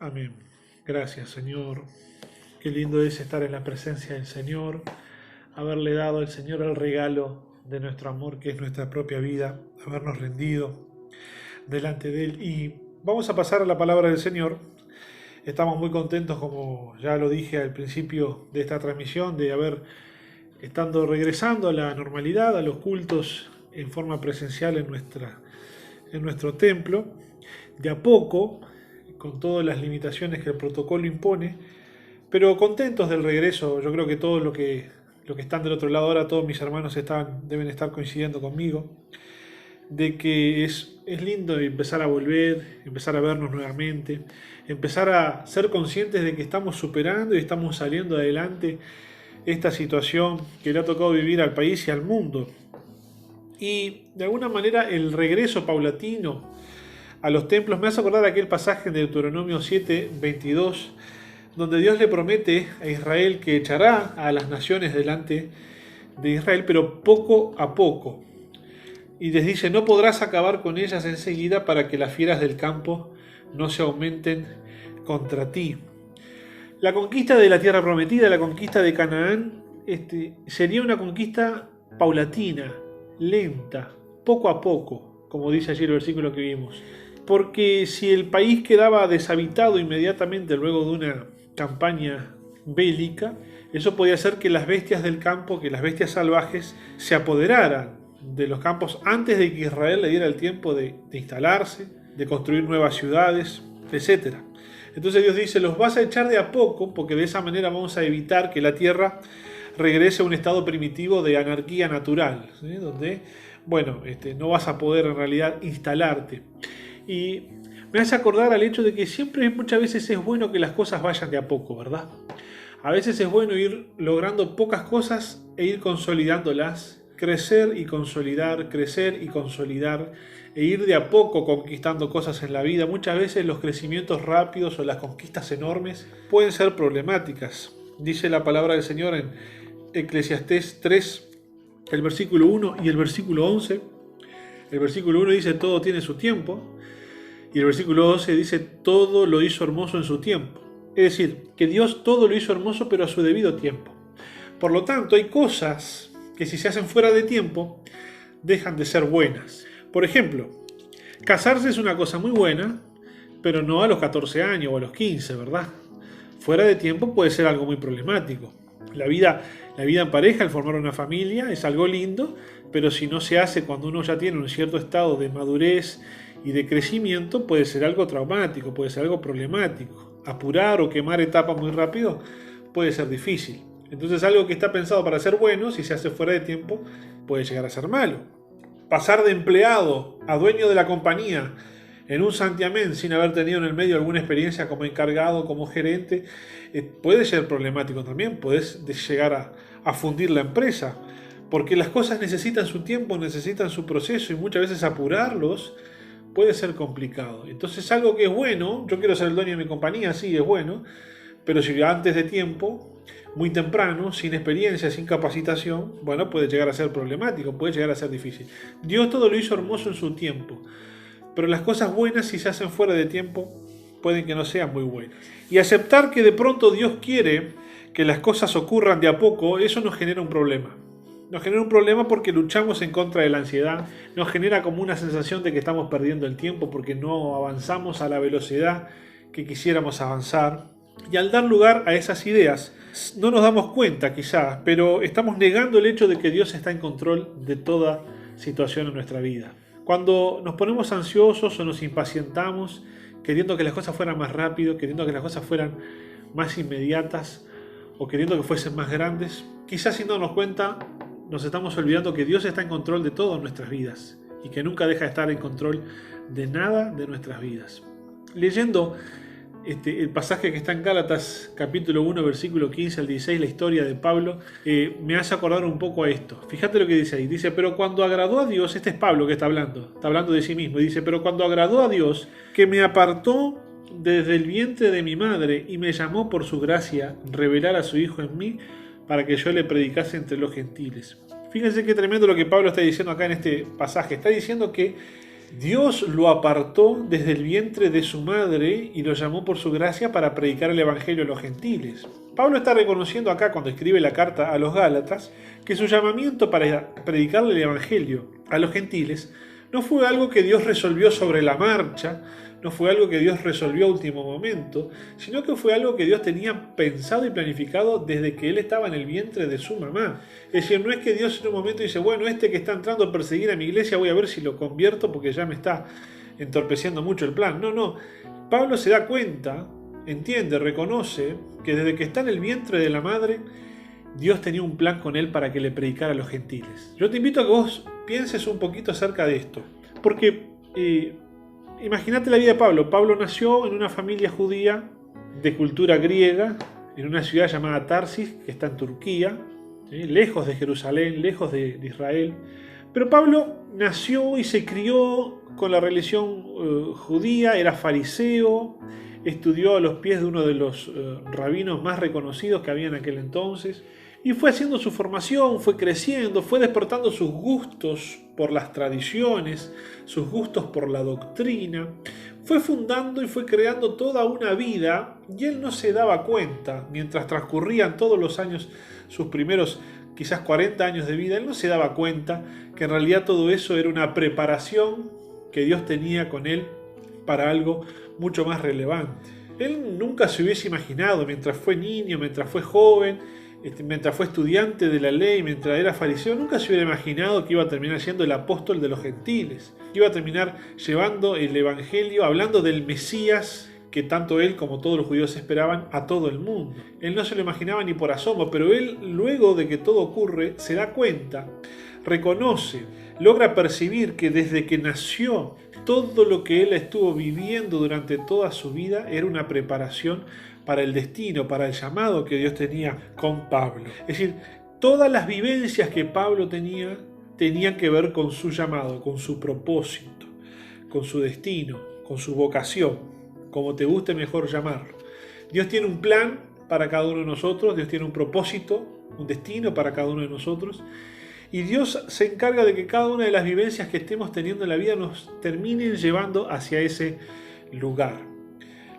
Amén. Gracias, Señor. Qué lindo es estar en la presencia del Señor, haberle dado al Señor el regalo de nuestro amor, que es nuestra propia vida, habernos rendido delante de Él. Y vamos a pasar a la palabra del Señor. Estamos muy contentos, como ya lo dije al principio de esta transmisión, de haber estando regresando a la normalidad, a los cultos en forma presencial en nuestro templo, de a poco, con todas las limitaciones que el protocolo impone, pero contentos del regreso. Yo creo que todos lo que están del otro lado ahora, todos mis hermanos deben estar coincidiendo conmigo, de que es lindo empezar a volver, empezar a vernos nuevamente, empezar a ser conscientes de que estamos superando y estamos saliendo adelante esta situación que le ha tocado vivir al país y al mundo. Y de alguna manera el regreso paulatino a los templos me hace acordar aquel pasaje de Deuteronomio 7:22, donde Dios le promete a Israel que echará a las naciones delante de Israel, pero poco a poco. Y les dice, no podrás acabar con ellas enseguida para que las fieras del campo no se aumenten contra ti. La conquista de la tierra prometida, la conquista de Canaán, sería una conquista paulatina, lenta, poco a poco, como dice allí el versículo que vimos. Porque si el país quedaba deshabitado inmediatamente luego de una campaña bélica, eso podía hacer que las bestias del campo, que las bestias salvajes, se apoderaran de los campos antes de que Israel le diera el tiempo de instalarse, de construir nuevas ciudades, etc. Entonces Dios dice, los vas a echar de a poco, porque de esa manera vamos a evitar que la tierra regrese a un estado primitivo de anarquía natural, ¿sí? Donde, no vas a poder en realidad instalarte. Y me hace acordar al hecho de que siempre, muchas veces es bueno que las cosas vayan de a poco, ¿verdad? A veces es bueno ir logrando pocas cosas e ir consolidándolas, crecer y consolidar, e ir de a poco conquistando cosas en la vida. Muchas veces los crecimientos rápidos o las conquistas enormes pueden ser problemáticas. Dice la palabra del Señor en Eclesiastés 3, el versículo 1 y el versículo 11. El versículo 1 dice, todo tiene su tiempo. Y el versículo 12 dice, todo lo hizo hermoso en su tiempo. Es decir, que Dios todo lo hizo hermoso, pero a su debido tiempo. Por lo tanto, hay cosas que si se hacen fuera de tiempo, dejan de ser buenas. Por ejemplo, casarse es una cosa muy buena, pero no a los 14 años o a los 15, ¿verdad? Fuera de tiempo puede ser algo muy problemático. La vida en pareja, el formar una familia, es algo lindo, pero si no se hace cuando uno ya tiene un cierto estado de madurez y de crecimiento, puede ser algo traumático, puede ser algo problemático. Apurar o quemar etapas muy rápido puede ser difícil. Entonces algo que está pensado para ser bueno, si se hace fuera de tiempo, puede llegar a ser malo. Pasar de empleado a dueño de la compañía en un santiamén sin haber tenido en el medio alguna experiencia como encargado, como gerente, puede ser problemático también. Puedes llegar a fundir la empresa, porque las cosas necesitan su tiempo, necesitan su proceso y muchas veces apurarlos puede ser complicado. Entonces algo que es bueno, yo quiero ser el dueño de mi compañía, sí, es bueno, pero si antes de tiempo, muy temprano, sin experiencia, sin capacitación, puede llegar a ser problemático, puede llegar a ser difícil. Dios todo lo hizo hermoso en su tiempo, pero las cosas buenas, si se hacen fuera de tiempo, pueden que no sean muy buenas. Y aceptar que de pronto Dios quiere que las cosas ocurran de a poco, eso nos genera un problema. Nos genera un problema porque luchamos en contra de la ansiedad, nos genera como una sensación de que estamos perdiendo el tiempo porque no avanzamos a la velocidad que quisiéramos avanzar. Y al dar lugar a esas ideas, no nos damos cuenta quizás, pero estamos negando el hecho de que Dios está en control de toda situación en nuestra vida. Cuando nos ponemos ansiosos o nos impacientamos, queriendo que las cosas fueran más rápido, queriendo que las cosas fueran más inmediatas o queriendo que fuesen más grandes, quizás sin darnos cuenta nos estamos olvidando que Dios está en control de todo en nuestras vidas y que nunca deja de estar en control de nada de nuestras vidas. Leyendo el pasaje que está en Gálatas capítulo 1 versículo 15 al 16, la historia de Pablo, me hace acordar un poco a esto. Fíjate lo que dice ahí, dice, pero cuando agradó a Dios, este es Pablo que está hablando de sí mismo, y dice, pero cuando agradó a Dios, que me apartó desde el vientre de mi madre y me llamó por su gracia, revelar a su Hijo en mí, para que yo le predicase entre los gentiles. Fíjense qué tremendo lo que Pablo está diciendo acá en este pasaje. Está diciendo que Dios lo apartó desde el vientre de su madre y lo llamó por su gracia para predicar el Evangelio a los gentiles. Pablo está reconociendo acá, cuando escribe la carta a los Gálatas, que su llamamiento para predicarle el Evangelio a los gentiles no fue algo que Dios resolvió sobre la marcha, no fue algo que Dios resolvió a último momento, sino que fue algo que Dios tenía pensado y planificado desde que él estaba en el vientre de su mamá. Es decir, no es que Dios en un momento dice, bueno, este que está entrando a perseguir a mi iglesia voy a ver si lo convierto porque ya me está entorpeciendo mucho el plan. No. Pablo se da cuenta, entiende, reconoce que desde que está en el vientre de la madre, Dios tenía un plan con él para que le predicara a los gentiles. Yo te invito a que vos pienses un poquito acerca de esto, porque imagínate la vida de Pablo. Pablo nació en una familia judía de cultura griega, en una ciudad llamada Tarsis, que está en Turquía, ¿sí? Lejos de Jerusalén, lejos de Israel. Pero Pablo nació y se crió con la religión judía, era fariseo, estudió a los pies de uno de los rabinos más reconocidos que había en aquel entonces, y fue haciendo su formación, fue creciendo, fue despertando sus gustos por las tradiciones, sus gustos por la doctrina, fue fundando y fue creando toda una vida, y él no se daba cuenta, mientras transcurrían todos los años, sus primeros quizás 40 años de vida, él no se daba cuenta que en realidad todo eso era una preparación que Dios tenía con él para algo mucho más relevante. Él nunca se hubiese imaginado, mientras fue niño, mientras fue joven, mientras fue estudiante de la ley, mientras era fariseo, nunca se hubiera imaginado que iba a terminar siendo el apóstol de los gentiles, que iba a terminar llevando el evangelio, hablando del Mesías que tanto él como todos los judíos esperaban a todo el mundo. Él no se lo imaginaba ni por asomo, pero él, luego de que todo ocurre, se da cuenta, reconoce, logra percibir que desde que nació, todo lo que él estuvo viviendo durante toda su vida era una preparación para el destino, para el llamado que Dios tenía con Pablo. Es decir, todas las vivencias que Pablo tenía tenían que ver con su llamado, con su propósito, con su destino, con su vocación, como te guste mejor llamarlo. Dios tiene un plan para cada uno de nosotros, Dios tiene un propósito, un destino para cada uno de nosotros, y Dios se encarga de que cada una de las vivencias que estemos teniendo en la vida nos terminen llevando hacia ese lugar.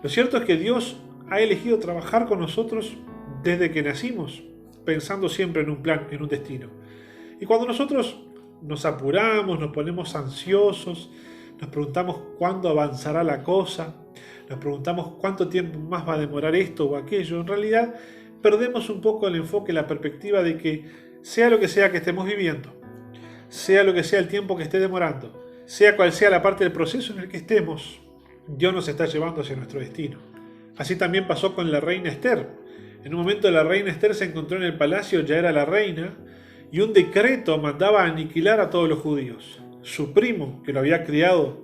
Lo cierto es que Dios ha elegido trabajar con nosotros desde que nacimos, pensando siempre en un plan, en un destino. Y cuando nosotros nos apuramos, nos ponemos ansiosos, nos preguntamos cuándo avanzará la cosa, nos preguntamos cuánto tiempo más va a demorar esto o aquello, en realidad perdemos un poco el enfoque, la perspectiva de que sea lo que sea que estemos viviendo, sea lo que sea el tiempo que esté demorando, sea cual sea la parte del proceso en el que estemos, Dios nos está llevando hacia nuestro destino. Así también pasó con la reina Esther. En un momento la reina Esther se encontró en el palacio, ya era la reina, y un decreto mandaba aniquilar a todos los judíos. Su primo, que la había criado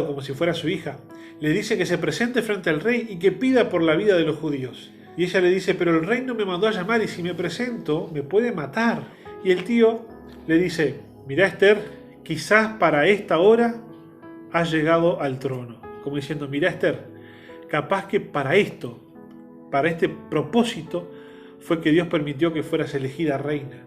como si fuera su hija, le dice que se presente frente al rey y que pida por la vida de los judíos. Y ella le dice, pero el rey no me mandó a llamar y si me presento me puede matar. Y el tío le dice, mirá Esther, quizás para esta hora has llegado al trono. Como diciendo, mirá Esther, capaz que para esto, para este propósito, fue que Dios permitió que fueras elegida reina.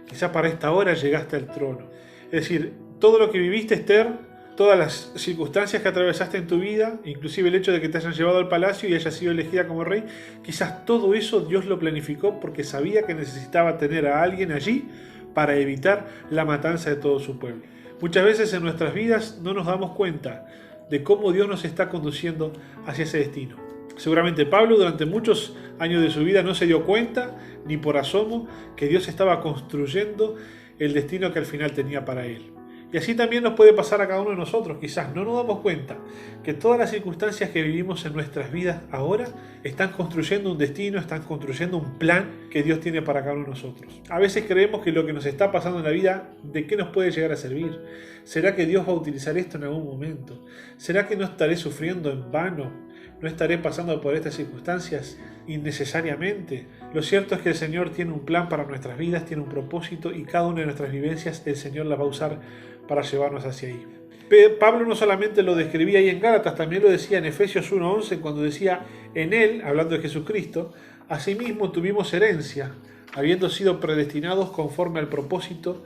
Quizás para esta hora llegaste al trono. Es decir, todo lo que viviste, Esther, todas las circunstancias que atravesaste en tu vida, inclusive el hecho de que te hayan llevado al palacio y hayas sido elegida como rey, quizás todo eso Dios lo planificó porque sabía que necesitaba tener a alguien allí para evitar la matanza de todo su pueblo. Muchas veces en nuestras vidas no nos damos cuenta de cómo Dios nos está conduciendo hacia ese destino. Seguramente Pablo durante muchos años de su vida no se dio cuenta, ni por asomo, que Dios estaba construyendo el destino que al final tenía para él. Y así también nos puede pasar a cada uno de nosotros. Quizás no nos damos cuenta que todas las circunstancias que vivimos en nuestras vidas ahora están construyendo un destino, están construyendo un plan que Dios tiene para cada uno de nosotros. A veces creemos que lo que nos está pasando en la vida, ¿de qué nos puede llegar a servir? ¿Será que Dios va a utilizar esto en algún momento? ¿Será que no estaré sufriendo en vano? ¿No estaré pasando por estas circunstancias innecesariamente? Lo cierto es que el Señor tiene un plan para nuestras vidas, tiene un propósito y cada una de nuestras vivencias el Señor las va a usar para llevarnos hacia ahí. Pablo no solamente lo describía ahí en Gálatas, también lo decía en Efesios 1:11 cuando decía, en Él, hablando de Jesucristo, asimismo tuvimos herencia, habiendo sido predestinados conforme al propósito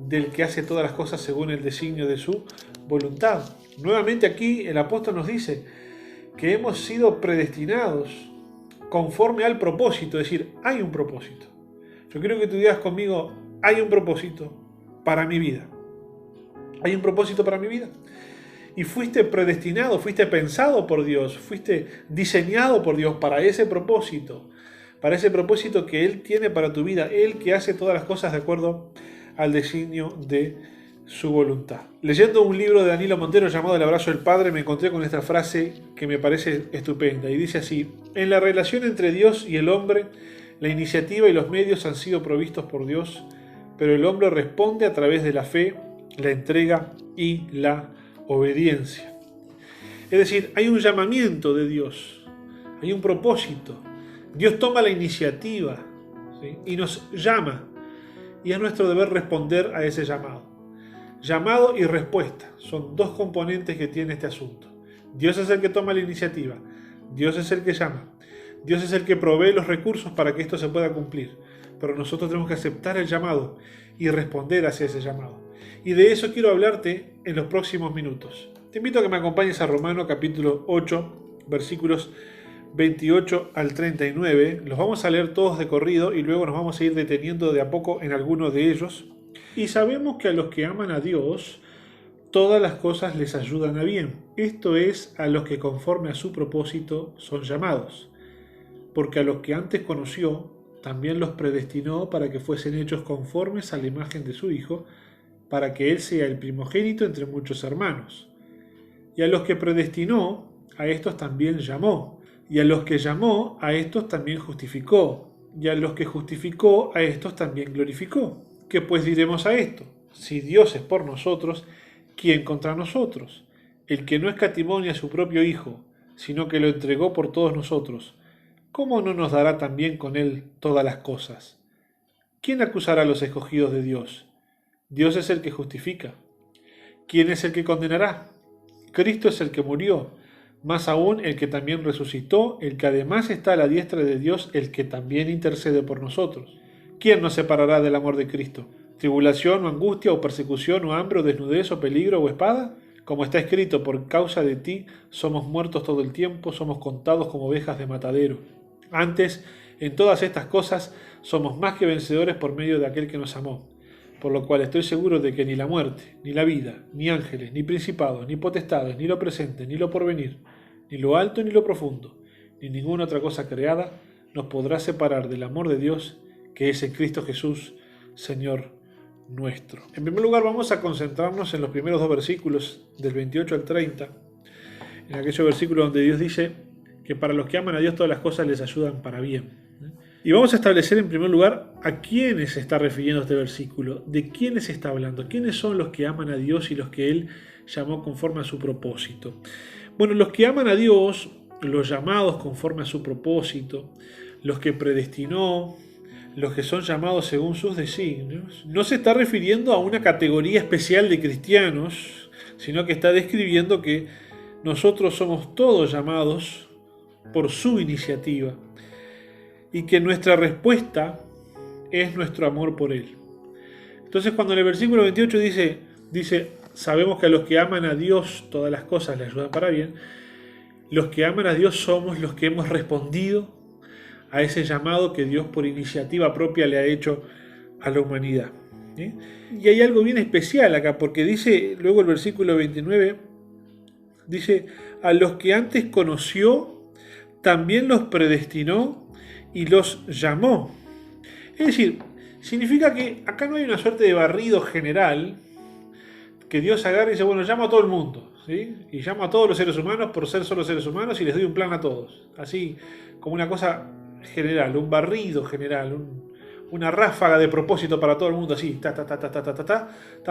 del que hace todas las cosas según el designio de su voluntad. Nuevamente aquí el apóstol nos dice que hemos sido predestinados conforme al propósito, es decir, hay un propósito. Yo quiero que tú digas conmigo, hay un propósito para mi vida. Hay un propósito para mi vida. Y fuiste predestinado, fuiste pensado por Dios, fuiste diseñado por Dios para ese propósito que Él tiene para tu vida, Él que hace todas las cosas de acuerdo al designio de su voluntad. Leyendo un libro de Danilo Montero llamado El abrazo del Padre, me encontré con esta frase que me parece estupenda y dice así: en la relación entre Dios y el hombre, la iniciativa y los medios han sido provistos por Dios, pero el hombre responde a través de la fe, la entrega y la obediencia. Es decir, hay un llamamiento de Dios, hay un propósito. Dios toma la iniciativa, ¿sí?, y nos llama, y es nuestro deber responder a ese llamado. Llamado y respuesta son dos componentes que tiene este asunto. Dios es el que toma la iniciativa, Dios es el que llama, Dios es el que provee los recursos para que esto se pueda cumplir, pero nosotros tenemos que aceptar el llamado y responder hacia ese llamado. Y de eso quiero hablarte en los próximos minutos. Te invito a que me acompañes a Romanos capítulo 8, versículos 28 al 39. Los vamos a leer todos de corrido y luego nos vamos a ir deteniendo de a poco en algunos de ellos. Y sabemos que a los que aman a Dios, todas las cosas les ayudan a bien. Esto es, a los que conforme a su propósito son llamados. Porque a los que antes conoció, también los predestinó para que fuesen hechos conformes a la imagen de su Hijo, para que Él sea el primogénito entre muchos hermanos. Y a los que predestinó, a estos también llamó. Y a los que llamó, a estos también justificó. Y a los que justificó, a estos también glorificó. ¿Qué pues diremos a esto? Si Dios es por nosotros, ¿quién contra nosotros? El que no escatimó ni a su propio Hijo, sino que lo entregó por todos nosotros, ¿cómo no nos dará también con Él todas las cosas? ¿Quién acusará a los escogidos de Dios? Dios es el que justifica. ¿Quién es el que condenará? Cristo es el que murió, más aún el que también resucitó, el que además está a la diestra de Dios, el que también intercede por nosotros. ¿Quién nos separará del amor de Cristo? ¿Tribulación o angustia o persecución o hambre o desnudez o peligro o espada? Como está escrito, por causa de ti somos muertos todo el tiempo, somos contados como ovejas de matadero. Antes, en todas estas cosas, somos más que vencedores por medio de aquel que nos amó. Por lo cual estoy seguro de que ni la muerte, ni la vida, ni ángeles, ni principados, ni potestades, ni lo presente, ni lo porvenir, ni lo alto, ni lo profundo, ni ninguna otra cosa creada, nos podrá separar del amor de Dios, que es en Cristo Jesús, Señor nuestro. En primer lugar, vamos a concentrarnos en los primeros dos versículos, del 28 al 30, en aquellos versículos donde Dios dice que para los que aman a Dios todas las cosas les ayudan para bien. Y vamos a establecer en primer lugar a quiénes se está refiriendo este versículo, de quiénes está hablando, quiénes son los que aman a Dios y los que Él llamó conforme a su propósito. Bueno, los que aman a Dios, los llamados conforme a su propósito, los que predestinó, los que son llamados según sus designios, no se está refiriendo a una categoría especial de cristianos, sino que está describiendo que nosotros somos todos llamados por su iniciativa y que nuestra respuesta es nuestro amor por Él. Entonces, cuando en el versículo 28 dice, sabemos que a los que aman a Dios todas las cosas les ayudan para bien, los que aman a Dios somos los que hemos respondido a ese llamado que Dios por iniciativa propia le ha hecho a la humanidad. Y hay algo bien especial acá, porque dice luego el versículo 29, dice, a los que antes conoció, también los predestinó y los llamó. Es decir, significa que acá no hay una suerte de barrido general que Dios agarre y dice, bueno, llamo a todo el mundo, ¿sí? Y llamo a todos los seres humanos por ser solo seres humanos y les doy un plan a todos. Así como una cosa general, un barrido general, una ráfaga de propósito para todo el mundo, así, están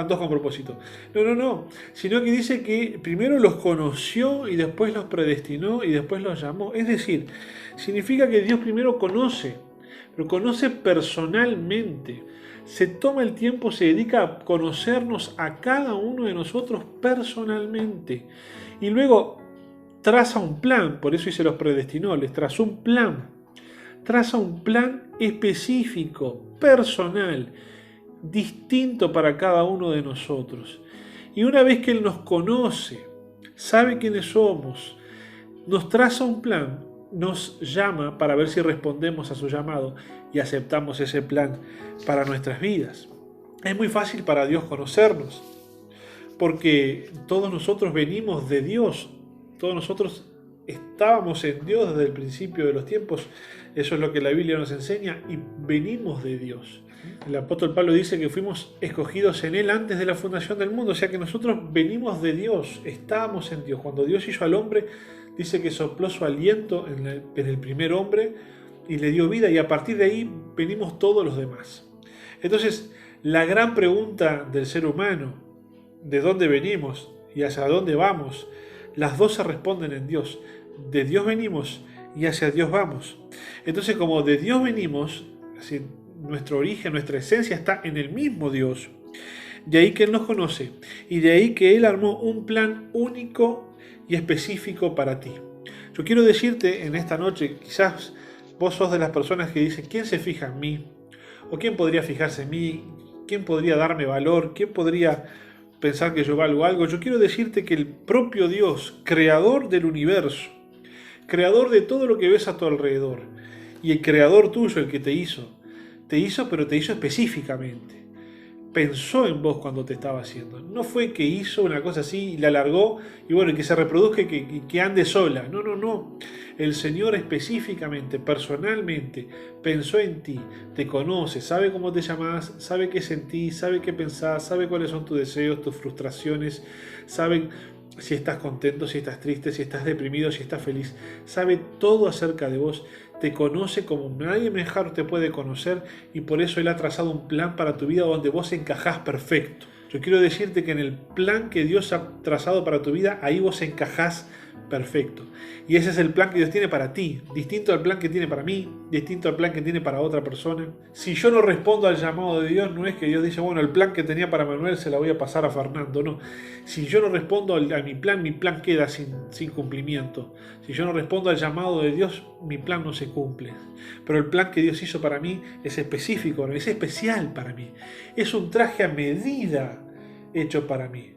todos con propósito. No, sino que dice que primero los conoció y después los predestinó y después los llamó. Es decir, significa que Dios primero conoce, pero conoce personalmente. Se toma el tiempo, se dedica a conocernos a cada uno de nosotros personalmente. Y luego traza un plan, por eso dice los predestinó, les trazó un plan. Traza un plan específico, personal, distinto para cada uno de nosotros. Y una vez que Él nos conoce, sabe quiénes somos, nos traza un plan, nos llama para ver si respondemos a su llamado y aceptamos ese plan para nuestras vidas. Es muy fácil para Dios conocernos, porque todos nosotros venimos de Dios, todos nosotros estábamos en Dios desde el principio de los tiempos, eso es lo que la Biblia nos enseña, y venimos de Dios. El apóstol Pablo dice que fuimos escogidos en Él antes de la fundación del mundo, o sea que nosotros venimos de Dios, estábamos en Dios. Cuando Dios hizo al hombre, dice que sopló su aliento en el primer hombre y le dio vida, y a partir de ahí venimos todos los demás. Entonces, la gran pregunta del ser humano, ¿de dónde venimos y hacia dónde vamos? Las dos se responden en Dios. De Dios venimos y hacia Dios vamos. Entonces, como de Dios venimos, así, nuestro origen, nuestra esencia está en el mismo Dios. De ahí que Él nos conoce y de ahí que Él armó un plan único y específico para ti. Yo quiero decirte en esta noche, quizás vos sos de las personas que dicen, ¿quién se fija en mí? ¿O quién podría fijarse en mí? ¿Quién podría darme valor? ¿Quién podría pensar que yo valgo algo? Yo quiero decirte que el propio Dios, creador del universo, creador de todo lo que ves a tu alrededor, y el creador tuyo, el que te hizo, pero te hizo específicamente. Pensó en vos cuando te estaba haciendo. No fue que hizo una cosa así y la alargó y bueno, que se reproduzca y que ande sola. No. El Señor específicamente, personalmente, pensó en ti, te conoce, sabe cómo te llamás, sabe qué sentís, sabe qué pensás, sabe cuáles son tus deseos, tus frustraciones, sabe si estás contento, si estás triste, si estás deprimido, si estás feliz. Sabe todo acerca de vos. Te conoce como nadie mejor te puede conocer y por eso Él ha trazado un plan para tu vida donde vos encajás perfecto. Yo quiero decirte que en el plan que Dios ha trazado para tu vida, ahí vos encajás perfecto. Y ese es el plan que Dios tiene para ti, distinto al plan que tiene para mí, distinto al plan que tiene para otra persona. Si yo no respondo al llamado de Dios, no es que Dios dice, bueno, el plan que tenía para Manuel se la voy a pasar a Fernando, no. Si yo no respondo a mi plan queda sin cumplimiento. Si yo no respondo al llamado de Dios, mi plan no se cumple. Pero el plan que Dios hizo para mí es específico, es especial para mí. Es un traje a medida hecho para mí.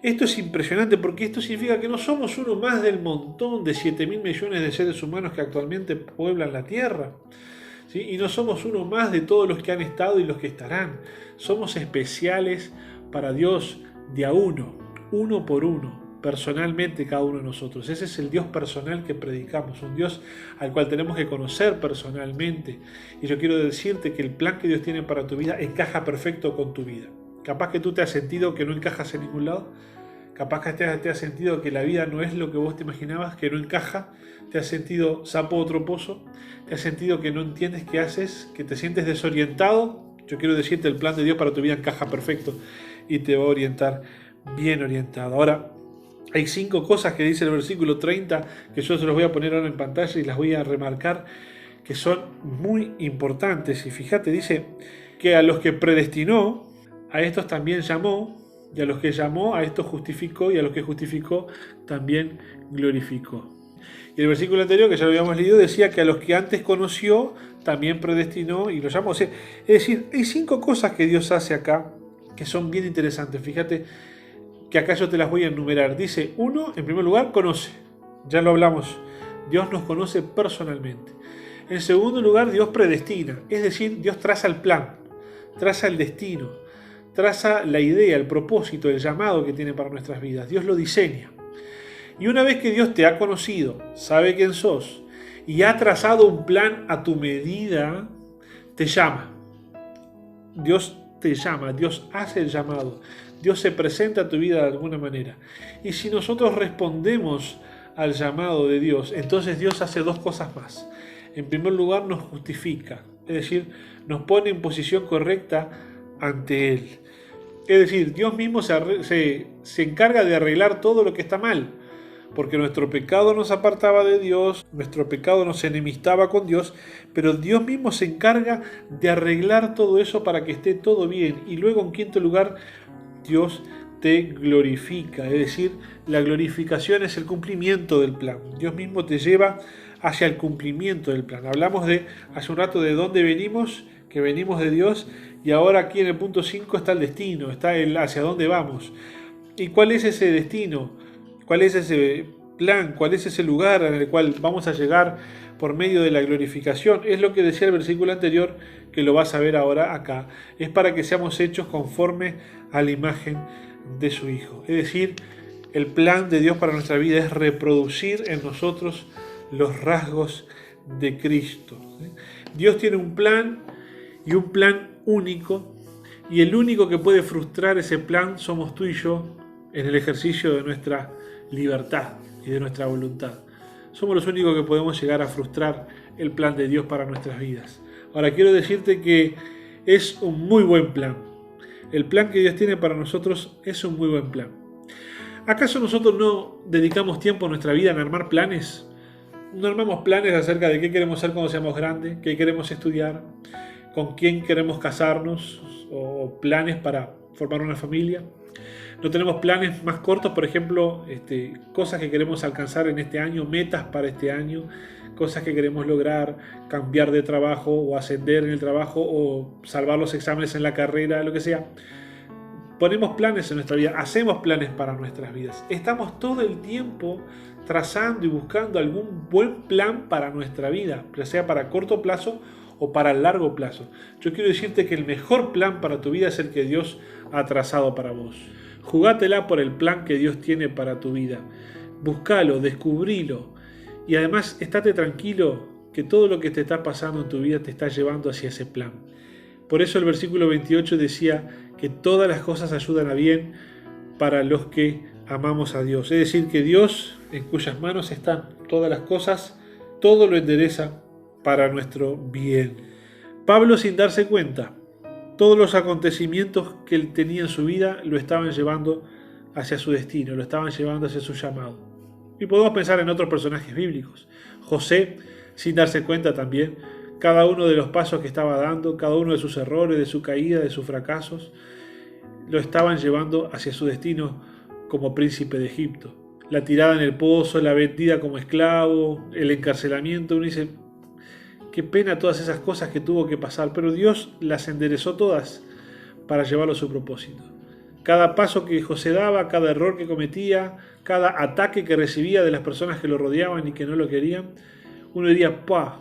Esto es impresionante porque esto significa que no somos uno más del montón de 7.000 millones de seres humanos que actualmente pueblan la Tierra, ¿sí? Y no somos uno más de todos los que han estado y los que estarán. Somos especiales para Dios de a uno por uno, personalmente cada uno de nosotros. Ese es el Dios personal que predicamos, un Dios al cual tenemos que conocer personalmente. Y yo quiero decirte que el plan que Dios tiene para tu vida encaja perfecto con tu vida. Capaz que tú te has sentido que no encajas en ningún lado. Capaz que te has sentido que la vida no es lo que vos te imaginabas, que no encaja. Te has sentido sapo o troposo. Te has sentido que no entiendes qué haces, que te sientes desorientado. Yo quiero decirte, el plan de Dios para tu vida encaja perfecto y te va a orientar bien orientado. Ahora, hay 5 cosas que dice el versículo 30, que yo se los voy a poner ahora en pantalla y las voy a remarcar, que son muy importantes. Y fíjate, dice que a los que predestinó, a estos también llamó, y a los que llamó, a estos justificó, y a los que justificó, también glorificó. Y el versículo anterior, que ya lo habíamos leído, decía que a los que antes conoció, también predestinó y los llamó. O sea, es decir, hay 5 cosas que Dios hace acá, que son bien interesantes. Fíjate que acá yo te las voy a enumerar. Dice, 1, en primer lugar, conoce. Ya lo hablamos. Dios nos conoce personalmente. En segundo lugar, Dios predestina. Es decir, Dios traza el plan, traza el destino, traza la idea, el propósito, el llamado que tiene para nuestras vidas. Dios lo diseña. Y una vez que Dios te ha conocido, sabe quién sos y ha trazado un plan a tu medida, te llama. Dios te llama, Dios hace el llamado, Dios se presenta a tu vida de alguna manera. Y si nosotros respondemos al llamado de Dios, entonces Dios hace 2 cosas más. En primer lugar, nos justifica, es decir, nos pone en posición correcta ante Él. Es decir, Dios mismo se encarga de arreglar todo lo que está mal, porque nuestro pecado nos apartaba de Dios, nuestro pecado nos enemistaba con Dios, pero Dios mismo se encarga de arreglar todo eso para que esté todo bien. Y luego, en quinto lugar, Dios te glorifica, es decir, la glorificación es el cumplimiento del plan. Dios mismo te lleva hacia el cumplimiento del plan. Hablamos hace un rato de dónde venimos, que venimos de Dios, y ahora aquí en el punto 5 está el destino, está el hacia dónde vamos. ¿Y cuál es ese destino? ¿Cuál es ese plan? ¿Cuál es ese lugar en el cual vamos a llegar por medio de la glorificación? Es lo que decía el versículo anterior, que lo vas a ver ahora acá. Es para que seamos hechos conforme a la imagen de su Hijo. Es decir, el plan de Dios para nuestra vida es reproducir en nosotros los rasgos de Cristo. Dios tiene un plan y un plan único, y el único que puede frustrar ese plan somos tú y yo en el ejercicio de nuestra libertad y de nuestra voluntad. Somos los únicos que podemos llegar a frustrar el plan de Dios para nuestras vidas. Ahora quiero decirte que es un muy buen plan. El plan que Dios tiene para nosotros es un muy buen plan. ¿Acaso nosotros no dedicamos tiempo en nuestra vida en armar planes? No armamos planes acerca de qué queremos ser cuando seamos grandes, qué queremos estudiar, con quién queremos casarnos, o planes para formar una familia. No tenemos planes más cortos, por ejemplo, cosas que queremos alcanzar en este año, metas para este año, cosas que queremos lograr, cambiar de trabajo o ascender en el trabajo o salvar los exámenes en la carrera, lo que sea. Ponemos planes en nuestra vida, hacemos planes para nuestras vidas. Estamos todo el tiempo trazando y buscando algún buen plan para nuestra vida, ya sea para corto plazo o para largo plazo. Yo quiero decirte que el mejor plan para tu vida es el que Dios ha trazado para vos. Jugátela por el plan que Dios tiene para tu vida. Búscalo, descubrilo. Y además, estate tranquilo que todo lo que te está pasando en tu vida te está llevando hacia ese plan. Por eso el versículo 28 decía que todas las cosas ayudan a bien para los que amamos a Dios. Es decir, que Dios, en cuyas manos están todas las cosas, todo lo endereza para nuestro bien. Pablo, sin darse cuenta, todos los acontecimientos que él tenía en su vida lo estaban llevando hacia su destino, lo estaban llevando hacia su llamado. Y podemos pensar en otros personajes bíblicos. José, sin darse cuenta también, cada uno de los pasos que estaba dando, cada uno de sus errores, de su caída, de sus fracasos, lo estaban llevando hacia su destino como príncipe de Egipto. La tirada en el pozo, la vendida como esclavo, el encarcelamiento, uno dice, qué pena todas esas cosas que tuvo que pasar, pero Dios las enderezó todas para llevarlo a su propósito. Cada paso que José daba, cada error que cometía, cada ataque que recibía de las personas que lo rodeaban y que no lo querían, uno diría, ¡pah!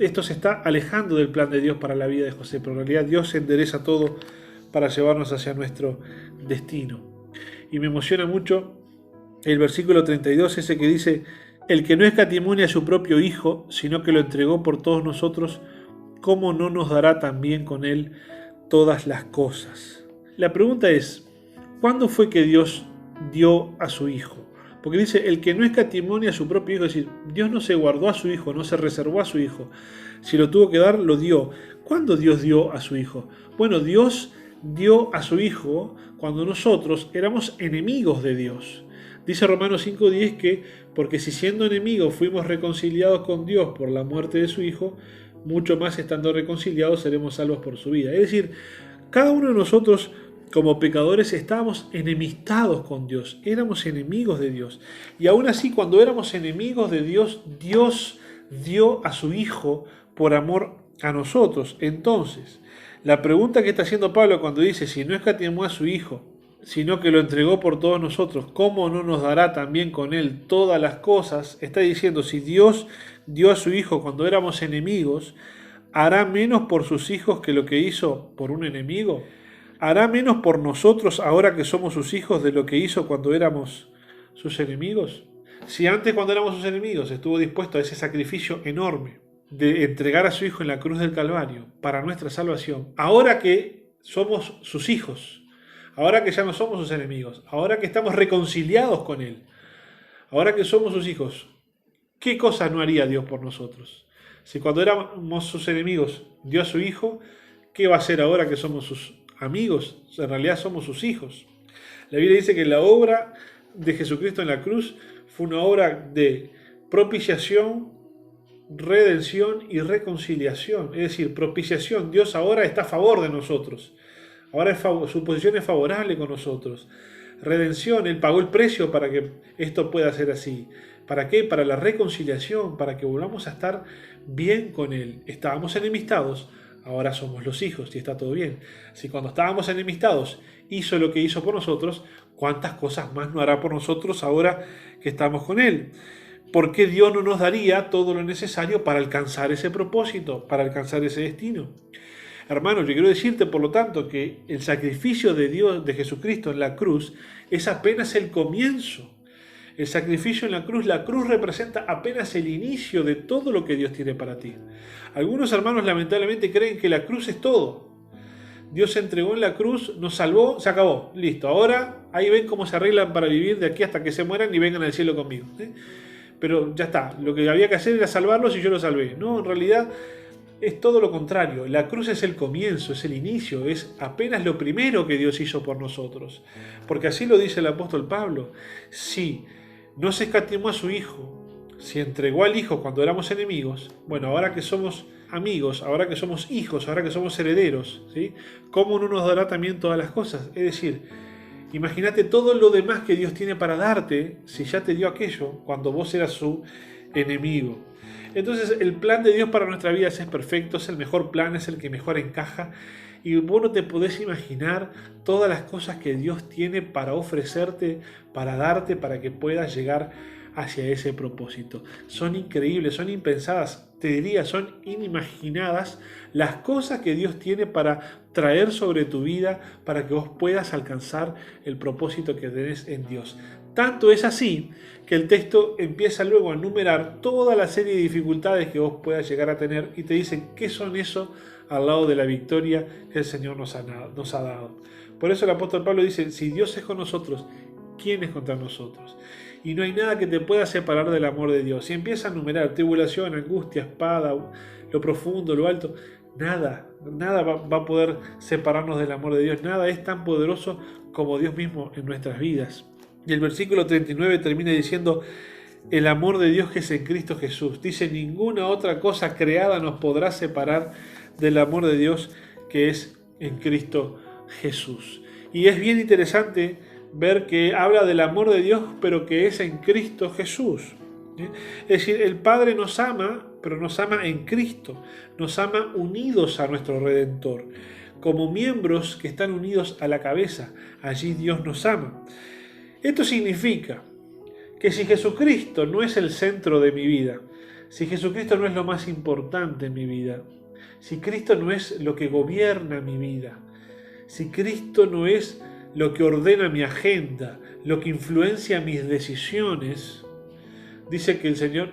Esto se está alejando del plan de Dios para la vida de José, pero en realidad Dios endereza todo para llevarnos hacia nuestro destino. Y me emociona mucho el versículo 32, ese que dice, el que no escatimó a su propio Hijo, sino que lo entregó por todos nosotros, ¿cómo no nos dará también con él todas las cosas? La pregunta es, ¿cuándo fue que Dios dio a su Hijo? Porque dice, el que no escatimó a su propio Hijo, es decir, Dios no se guardó a su Hijo, no se reservó a su Hijo. Si lo tuvo que dar, lo dio. ¿Cuándo Dios dio a su Hijo? Bueno, Dios dio a su Hijo cuando nosotros éramos enemigos de Dios. Dice Romanos 5:10 que, porque si siendo enemigos fuimos reconciliados con Dios por la muerte de su Hijo, mucho más estando reconciliados seremos salvos por su vida. Es decir, cada uno de nosotros como pecadores estábamos enemistados con Dios, éramos enemigos de Dios. Y aún así, cuando éramos enemigos de Dios, Dios dio a su Hijo por amor a nosotros. Entonces, la pregunta que está haciendo Pablo cuando dice, si no escatimó a su Hijo, sino que lo entregó por todos nosotros, ¿cómo no nos dará también con él todas las cosas? Está diciendo, si Dios dio a su Hijo cuando éramos enemigos, ¿hará menos por sus hijos que lo que hizo por un enemigo? ¿Hará menos por nosotros ahora que somos sus hijos de lo que hizo cuando éramos sus enemigos? Si antes, cuando éramos sus enemigos, estuvo dispuesto a ese sacrificio enorme de entregar a su Hijo en la cruz del Calvario para nuestra salvación, ahora que somos sus hijos, ahora que ya no somos sus enemigos, ahora que estamos reconciliados con Él, ahora que somos sus hijos, ¿qué cosa no haría Dios por nosotros? Si cuando éramos sus enemigos dio a su Hijo, ¿qué va a hacer ahora que somos sus amigos? En realidad somos sus hijos. La Biblia dice que la obra de Jesucristo en la cruz fue una obra de propiciación, redención y reconciliación. Es decir, propiciación, Dios ahora está a favor de nosotros. Ahora su posición es favorable con nosotros. Redención, Él pagó el precio para que esto pueda ser así. ¿Para qué? Para la reconciliación, para que volvamos a estar bien con Él. Estábamos enemistados, ahora somos los hijos y está todo bien. Si cuando estábamos enemistados hizo lo que hizo por nosotros, ¿cuántas cosas más no hará por nosotros ahora que estamos con Él? ¿Por qué Dios no nos daría todo lo necesario para alcanzar ese propósito, para alcanzar ese destino? Hermano, yo quiero decirte, por lo tanto, que el sacrificio de Dios, de Jesucristo en la cruz, es apenas el comienzo. El sacrificio en la cruz representa apenas el inicio de todo lo que Dios tiene para ti. Algunos hermanos lamentablemente creen que la cruz es todo. Dios se entregó en la cruz, nos salvó, se acabó, listo. Ahora ahí ven cómo se arreglan para vivir de aquí hasta que se mueran y vengan al cielo conmigo. Pero ya está, lo que había que hacer era salvarlos y yo los salvé. No, en realidad es todo lo contrario. La cruz es el comienzo, es el inicio, es apenas lo primero que Dios hizo por nosotros. Porque así lo dice el apóstol Pablo. Si no se escatimó a su Hijo, si entregó al Hijo cuando éramos enemigos, bueno, ahora que somos amigos, ahora que somos hijos, ahora que somos herederos, ¿sí? ¿Cómo no nos dará también todas las cosas? Es decir, imagínate todo lo demás que Dios tiene para darte si ya te dio aquello cuando vos eras su enemigo. Entonces el plan de Dios para nuestra vida es perfecto, es el mejor plan, es el que mejor encaja. Y vos no te podés imaginar todas las cosas que Dios tiene para ofrecerte, para darte, para que puedas llegar hacia ese propósito. Son increíbles, son impensadas, te diría, son inimaginadas las cosas que Dios tiene para traer sobre tu vida para que vos puedas alcanzar el propósito que tenés en Dios. Tanto es así que el texto empieza luego a enumerar toda la serie de dificultades que vos puedas llegar a tener y te dicen qué son eso al lado de la victoria que el Señor nos ha dado. Por eso el apóstol Pablo dice, si Dios es con nosotros, ¿quién es contra nosotros? Y no hay nada que te pueda separar del amor de Dios. Y empieza a enumerar tribulación, angustia, espada, lo profundo, lo alto. Nada va a poder separarnos del amor de Dios. Nada es tan poderoso como Dios mismo en nuestras vidas. Y el versículo 39 termina diciendo, el amor de Dios que es en Cristo Jesús. Dice, ninguna otra cosa creada nos podrá separar del amor de Dios que es en Cristo Jesús. Y es bien interesante ver que habla del amor de Dios, pero que es en Cristo Jesús. Es decir, el Padre nos ama, pero nos ama en Cristo. Nos ama unidos a nuestro Redentor. Como miembros que están unidos a la cabeza. Allí Dios nos ama. Esto significa que si Jesucristo no es el centro de mi vida, si Jesucristo no es lo más importante en mi vida, si Cristo no es lo que gobierna mi vida, si Cristo no es lo que ordena mi agenda, lo que influencia mis decisiones, dice que el Señor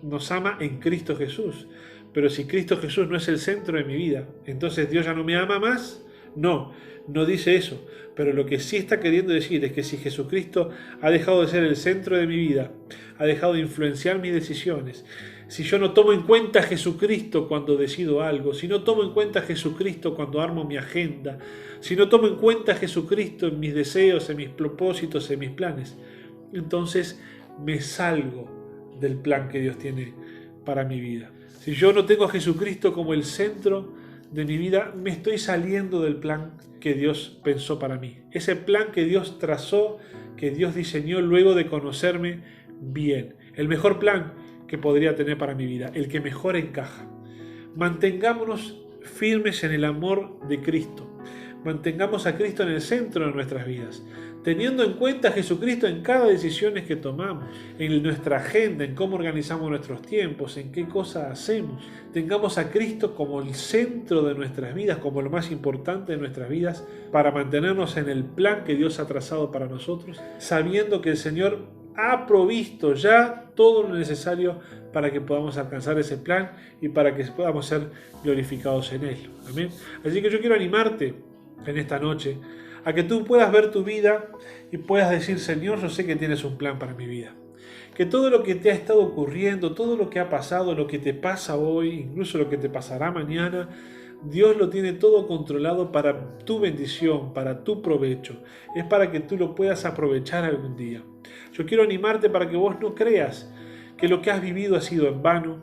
nos ama en Cristo Jesús. Pero si Cristo Jesús no es el centro de mi vida, entonces Dios ya no me ama más. No dice eso. Pero lo que sí está queriendo decir es que si Jesucristo ha dejado de ser el centro de mi vida, ha dejado de influenciar mis decisiones, si yo no tomo en cuenta a Jesucristo cuando decido algo, si no tomo en cuenta a Jesucristo cuando armo mi agenda, si no tomo en cuenta a Jesucristo en mis deseos, en mis propósitos, en mis planes, entonces me salgo del plan que Dios tiene para mi vida. Si yo no tengo a Jesucristo como el centro de mi vida, me estoy saliendo del plan que Dios pensó para mí. Ese plan que Dios trazó, que Dios diseñó luego de conocerme bien. El mejor plan que podría tener para mi vida, el que mejor encaja. Mantengámonos firmes en el amor de Cristo. Mantengamos a Cristo en el centro de nuestras vidas, teniendo en cuenta a Jesucristo en cada decisión que tomamos, en nuestra agenda, en cómo organizamos nuestros tiempos, en qué cosas hacemos. Tengamos a Cristo como el centro de nuestras vidas, como lo más importante de nuestras vidas, para mantenernos en el plan que Dios ha trazado para nosotros, sabiendo que el Señor ha provisto ya todo lo necesario para que podamos alcanzar ese plan y para que podamos ser glorificados en Él. Amén. Así que yo quiero animarte en esta noche a que tú puedas ver tu vida y puedas decir, Señor, yo sé que tienes un plan para mi vida. Que todo lo que te ha estado ocurriendo, todo lo que ha pasado, lo que te pasa hoy, incluso lo que te pasará mañana, Dios lo tiene todo controlado para tu bendición, para tu provecho. Es para que tú lo puedas aprovechar algún día. Yo quiero animarte para que vos no creas que lo que has vivido ha sido en vano.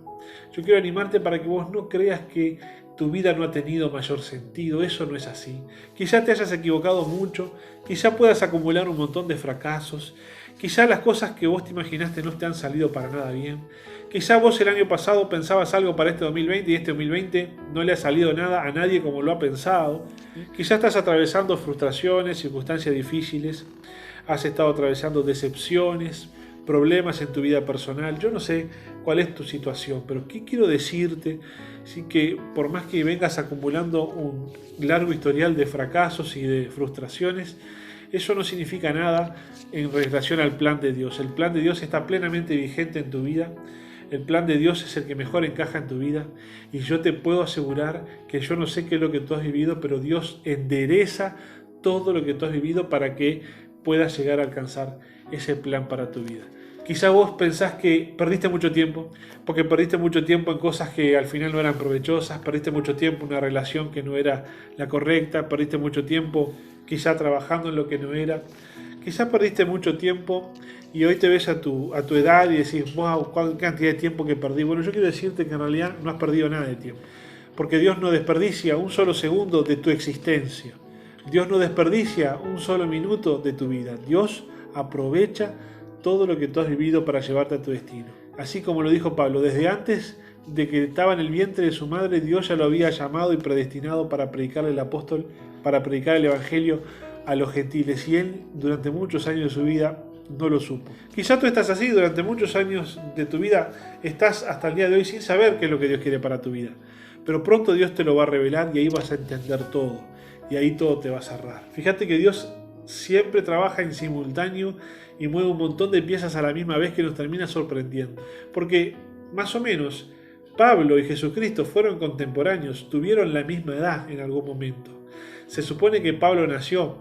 Yo quiero animarte para que vos no creas que tu vida no ha tenido mayor sentido. Eso no es así. Quizá te hayas equivocado mucho, quizá puedas acumular un montón de fracasos, Quizá las cosas que vos te imaginaste no te han salido para nada bien. Quizá vos el año pasado pensabas algo para este 2020 y este 2020 no le ha salido nada a nadie como lo ha pensado. Quizá estás atravesando frustraciones, circunstancias difíciles, has estado atravesando decepciones, problemas en tu vida personal. Yo no sé cuál es tu situación, pero ¿qué quiero decirte? Sí, que por más que vengas acumulando un largo historial de fracasos y de frustraciones, eso no significa nada en relación al plan de Dios. El plan de Dios está plenamente vigente en tu vida. El plan de Dios es el que mejor encaja en tu vida. Y yo te puedo asegurar que yo no sé qué es lo que tú has vivido, pero Dios endereza todo lo que tú has vivido para que puedas llegar a alcanzar ese plan para tu vida. Quizá vos pensás que perdiste mucho tiempo, porque perdiste mucho tiempo en cosas que al final no eran provechosas, perdiste mucho tiempo en una relación que no era la correcta, perdiste mucho tiempo quizá trabajando en lo que no era, quizá perdiste mucho tiempo y hoy te ves a tu edad y decís, wow, cuál cantidad de tiempo que perdí. Bueno, yo quiero decirte que en realidad no has perdido nada de tiempo, porque Dios no desperdicia un solo segundo de tu existencia. Dios no desperdicia un solo minuto de tu vida. Dios aprovecha todo lo que tú has vivido para llevarte a tu destino. Así como lo dijo Pablo, desde antes de que estaba en el vientre de su madre, Dios ya lo había llamado y predestinado para predicar el apóstol, para predicar el evangelio a los gentiles. Y él, durante muchos años de su vida, no lo supo. Quizá tú estás así, durante muchos años de tu vida, estás hasta el día de hoy sin saber qué es lo que Dios quiere para tu vida. Pero pronto Dios te lo va a revelar y ahí vas a entender todo. Y ahí todo te va a cerrar. Fíjate que Dios siempre trabaja en simultáneo y mueve un montón de piezas a la misma vez que nos termina sorprendiendo. Porque más o menos Pablo y Jesucristo fueron contemporáneos, tuvieron la misma edad en algún momento. Se supone que Pablo nació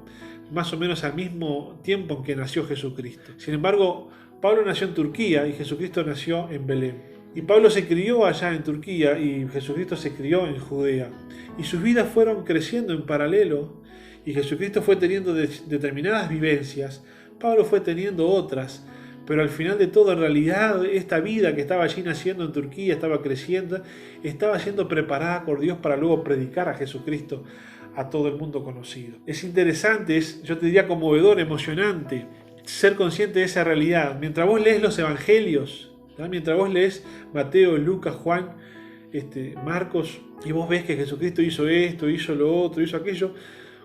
más o menos al mismo tiempo en que nació Jesucristo. Sin embargo, Pablo nació en Turquía y Jesucristo nació en Belén. Y Pablo se crió allá en Turquía y Jesucristo se crió en Judea. Y sus vidas fueron creciendo en paralelo y Jesucristo fue teniendo determinadas vivencias, Pablo fue teniendo otras, pero al final de todo, en realidad, esta vida que estaba allí naciendo en Turquía, estaba creciendo, estaba siendo preparada por Dios para luego predicar a Jesucristo a todo el mundo conocido. Es interesante, yo te diría conmovedor, emocionante, ser consciente de esa realidad. Mientras vos lees los evangelios, ¿no? Mientras vos lees Mateo, Lucas, Juan, Marcos, y vos ves que Jesucristo hizo esto, hizo lo otro, hizo aquello,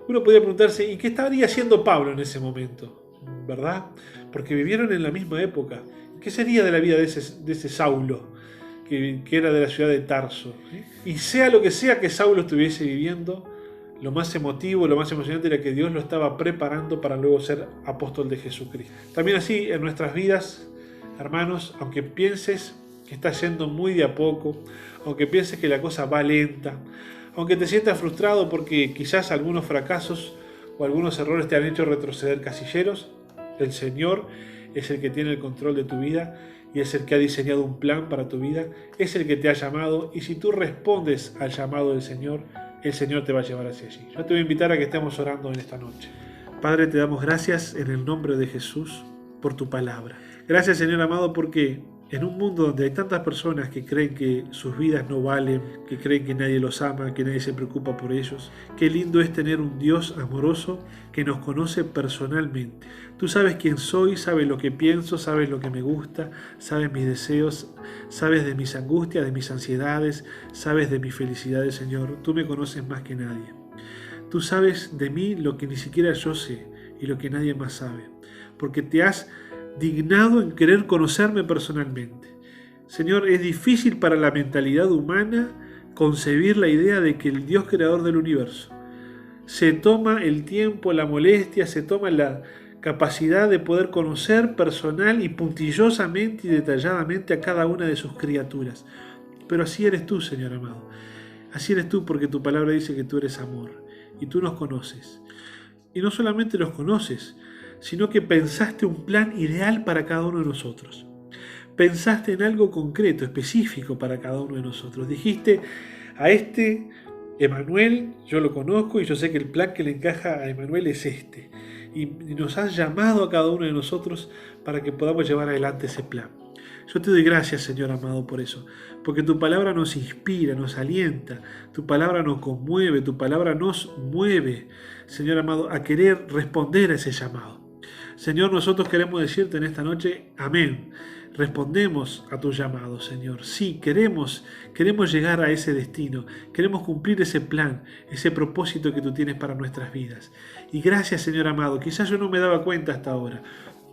uno podría preguntarse, ¿y qué estaría haciendo Pablo en ese momento? ¿Verdad? Porque vivieron en la misma época. ¿Qué sería de la vida de ese Saulo, que era de la ciudad de Tarso? Y sea lo que sea que Saulo estuviese viviendo, lo más emotivo, lo más emocionante era que Dios lo estaba preparando para luego ser apóstol de Jesucristo. También así, en nuestras vidas, hermanos, aunque pienses que está yendo muy de a poco, aunque pienses que la cosa va lenta, aunque te sientas frustrado porque quizás algunos fracasos o algunos errores te han hecho retroceder casilleros, el Señor es el que tiene el control de tu vida y es el que ha diseñado un plan para tu vida, es el que te ha llamado y si tú respondes al llamado del Señor, el Señor te va a llevar hacia allí. Yo te voy a invitar a que estemos orando en esta noche. Padre, te damos gracias en el nombre de Jesús por tu palabra. Gracias, Señor amado, porque en un mundo donde hay tantas personas que creen que sus vidas no valen, que creen que nadie los ama, que nadie se preocupa por ellos, qué lindo es tener un Dios amoroso que nos conoce personalmente. Tú sabes quién soy, sabes lo que pienso, sabes lo que me gusta, sabes mis deseos, sabes de mis angustias, de mis ansiedades, sabes de mis felicidades, Señor. Tú me conoces más que nadie. Tú sabes de mí lo que ni siquiera yo sé y lo que nadie más sabe, porque te has dignado en querer conocerme personalmente. Señor, es difícil para la mentalidad humana concebir la idea de que el Dios creador del universo se toma el tiempo, la molestia, se toma la capacidad de poder conocer personal y puntillosamente y detalladamente a cada una de sus criaturas. Pero así eres tú, Señor amado. Así eres tú porque tu palabra dice que tú eres amor y tú nos conoces. Y no solamente los conoces, sino que pensaste un plan ideal para cada uno de nosotros. Pensaste en algo concreto, específico para cada uno de nosotros. Dijiste a Emanuel, yo lo conozco y yo sé que el plan que le encaja a Emanuel es este. Y nos has llamado a cada uno de nosotros para que podamos llevar adelante ese plan. Yo te doy gracias, Señor amado, por eso, porque tu palabra nos inspira, nos alienta, tu palabra nos conmueve, tu palabra nos mueve, Señor amado, a querer responder a ese llamado. Señor, nosotros queremos decirte en esta noche, amén. Respondemos a tu llamado, Señor. Sí, queremos llegar a ese destino, queremos cumplir ese plan, ese propósito que tú tienes para nuestras vidas. Y gracias, Señor amado, quizás yo no me daba cuenta hasta ahora,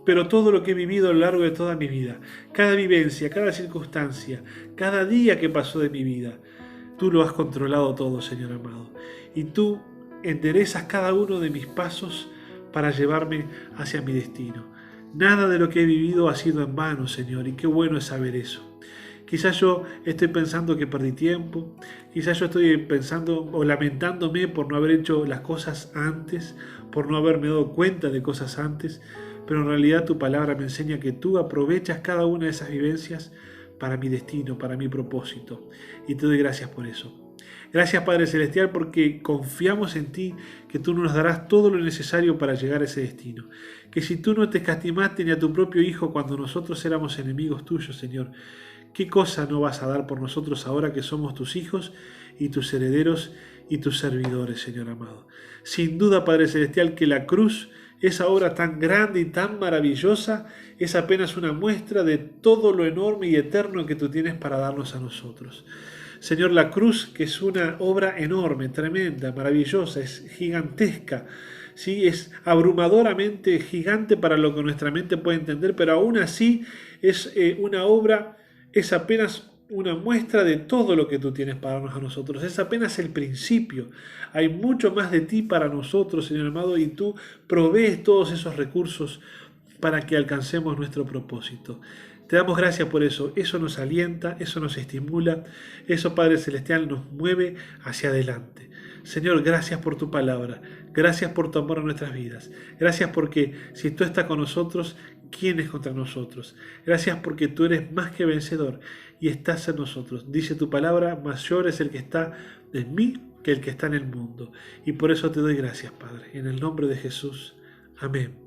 pero todo lo que he vivido a lo largo de toda mi vida, cada vivencia, cada circunstancia, cada día que pasó de mi vida, tú lo has controlado todo, Señor amado. Y tú enderezas cada uno de mis pasos para llevarme hacia mi destino. Nada de lo que he vivido ha sido en vano, Señor, y qué bueno es saber eso. Quizás yo estoy pensando que perdí tiempo, quizás yo estoy pensando o lamentándome por no haber hecho las cosas antes, por no haberme dado cuenta de cosas antes, pero en realidad tu palabra me enseña que tú aprovechas cada una de esas vivencias para mi destino, para mi propósito. Y te doy gracias por eso. Gracias, Padre Celestial, porque confiamos en ti, que tú nos darás todo lo necesario para llegar a ese destino. Que si tú no te escatimaste ni a tu propio Hijo cuando nosotros éramos enemigos tuyos, Señor, ¿qué cosa no vas a dar por nosotros ahora que somos tus hijos y tus herederos y tus servidores, Señor amado? Sin duda, Padre Celestial, que la cruz, esa obra tan grande y tan maravillosa, es apenas una muestra de todo lo enorme y eterno que tú tienes para darnos a nosotros. Señor, la cruz, que es una obra enorme, tremenda, maravillosa, es gigantesca, ¿sí? Es abrumadoramente gigante para lo que nuestra mente puede entender, pero aún así es una obra, es apenas una muestra de todo lo que tú tienes para darnos a nosotros. Es apenas el principio. Hay mucho más de ti para nosotros, Señor amado, y tú provees todos esos recursos para que alcancemos nuestro propósito. Te damos gracias por eso. Eso nos alienta, eso nos estimula, eso, Padre Celestial, nos mueve hacia adelante. Señor, gracias por tu palabra, gracias por tu amor a nuestras vidas, gracias porque si tú estás con nosotros, ¿quién es contra nosotros? Gracias porque tú eres más que vencedor y estás en nosotros. Dice tu palabra, mayor es el que está en mí que el que está en el mundo. Y por eso te doy gracias, Padre, en el nombre de Jesús. Amén.